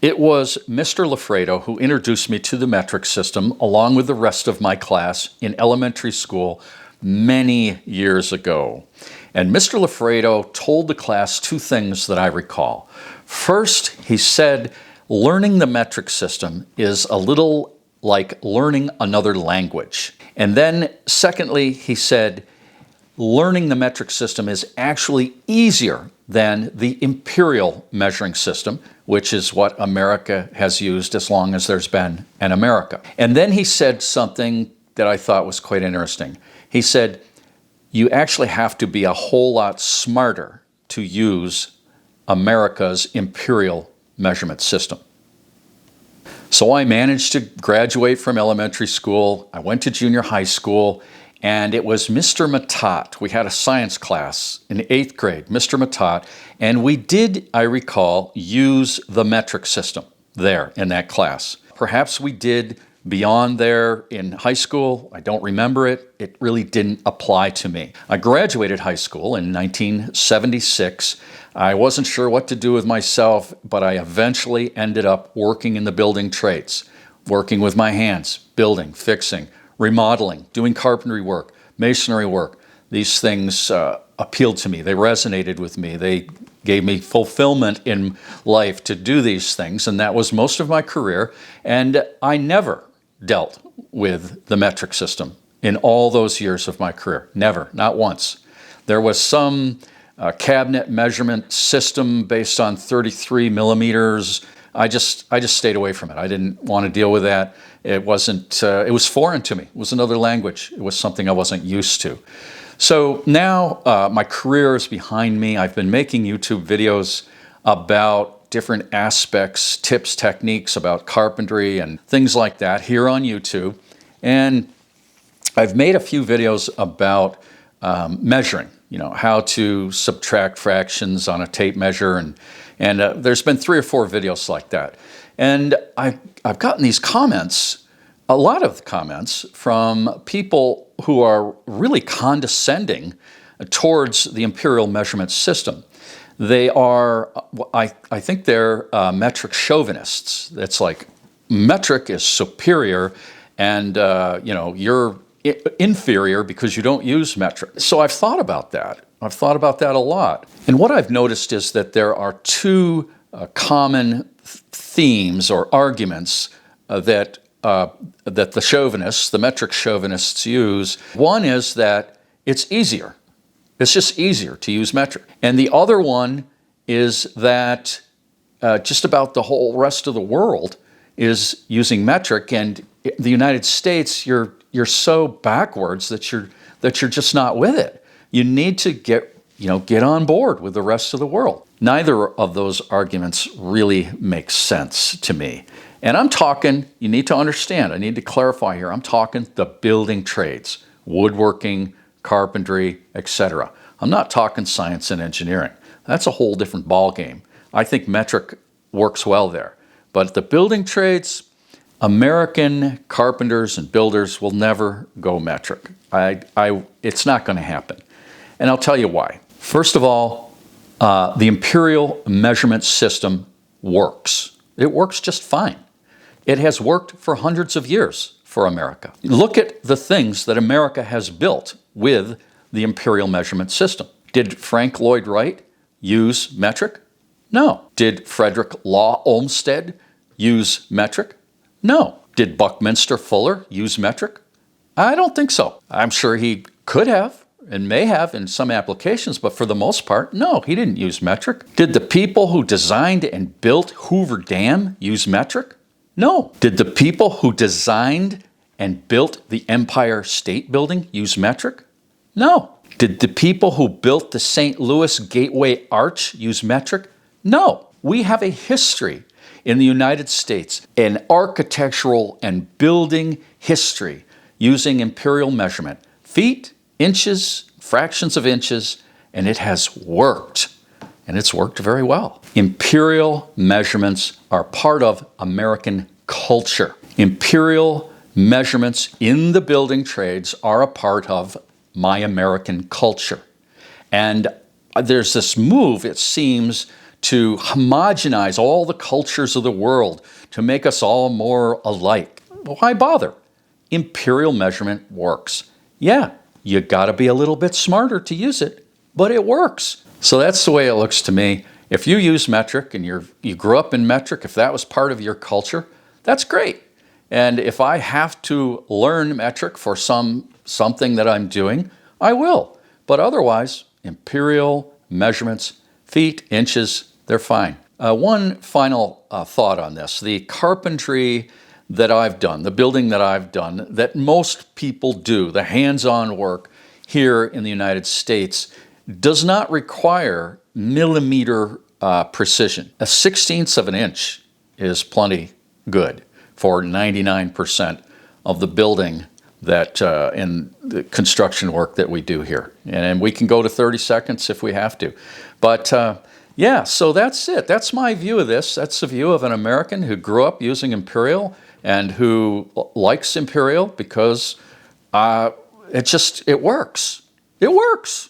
It was Mr. Lafredo who introduced me to the metric system along with the rest of my class in elementary school many years ago. And Mr. Lafredo told the class two things that I recall. First, he said, learning the metric system is a little like learning another language. And then secondly, he said, learning the metric system is actually easier than the imperial measuring system, which is what America has used as long as there's been an America. And then he said something that I thought was quite interesting. He said, you actually have to be a whole lot smarter to use America's imperial measurement system. So I managed to graduate from elementary school. I went to junior high school, and it was Mr. Matat. We had a science class in 8th grade, Mr. Matat, and we did, I recall, use the metric system there in that class. Perhaps we did beyond there in high school. I don't remember it. It really didn't apply to me. I graduated high school in 1976. I wasn't sure what to do with myself, but I eventually ended up working in the building trades, working with my hands, building, fixing, remodeling, doing carpentry work, masonry work. These things appealed to me. They resonated with me. They gave me fulfillment in life to do these things, and that was most of my career. And I never dealt with the metric system in all those years of my career. Never, not once. There was some cabinet measurement system based on 33 millimeters. I just stayed away from it. I didn't want to deal with that. It wasn't, it was foreign to me. It was another language. It was something I wasn't used to. So now my career is behind me. I've been making YouTube videos about different aspects, tips, techniques about carpentry and things like that here on YouTube. And I've made a few videos about measuring, how to subtract fractions on a tape measure. And there's been 3 or 4 videos like that. And I've gotten these comments, a lot of comments from people who are really condescending towards the imperial measurement system. They are, I think they're metric chauvinists. It's like metric is superior and, you're inferior because you don't use metric. So I've thought about that. I've thought about that a lot. And what I've noticed is that there are 2 common themes or arguments that the chauvinists, the metric chauvinists use. One is that it's easier. It's just easier to use metric. And the other one is that just about the whole rest of the world is using metric, and the United States, you're so backwards that you're just not with it. You need to get on board with the rest of the world. Neither of those arguments really makes sense to me. And I'm talking, you need to understand, I need to clarify here, I'm talking the building trades, woodworking, carpentry, etc. I'm not talking science and engineering. That's a whole different ballgame. I think metric works well there. But the building trades, American carpenters and builders will never go metric. It's not going to happen. And I'll tell you why. First of all, the imperial measurement system works. It works just fine. It has worked for hundreds of years for America. Look at the things that America has built with the imperial measurement system. Did Frank Lloyd Wright use metric? No. Did Frederick Law Olmsted use metric? No. Did Buckminster Fuller use metric? I don't think so. I'm sure he could have and may have in some applications, but for the most part, no, he didn't use metric. Did the people who designed and built Hoover Dam use metric? No. Did the people who designed and built the Empire State Building use metric? No. Did the people who built the St. Louis Gateway Arch use metric? No. We have a history in the United States, an architectural and building history using imperial measurement, feet, inches, fractions of inches, and it has worked. And it's worked very well. Imperial measurements are part of American culture. Imperial measurements in the building trades are a part of my American culture. And there's this move, it seems, to homogenize all the cultures of the world, to make us all more alike. Why bother? Imperial measurement works. Yeah, you gotta be a little bit smarter to use it, but it works. So that's the way it looks to me. If you use metric and you grew up in metric, if that was part of your culture, that's great. And if I have to learn metric for something that I'm doing, I will. But otherwise, imperial measurements, feet, inches, they're fine. One final thought on this. The carpentry that I've done, the building that I've done, that most people do, the hands-on work here in the United States, does not require millimeter precision. A 1/16 of an inch is plenty good for 99% of the building that in the construction work that we do here. And we can go to 30 seconds if we have to. But yeah, so that's it. That's my view of this. That's the view of an American who grew up using imperial and who likes imperial because it works. It works.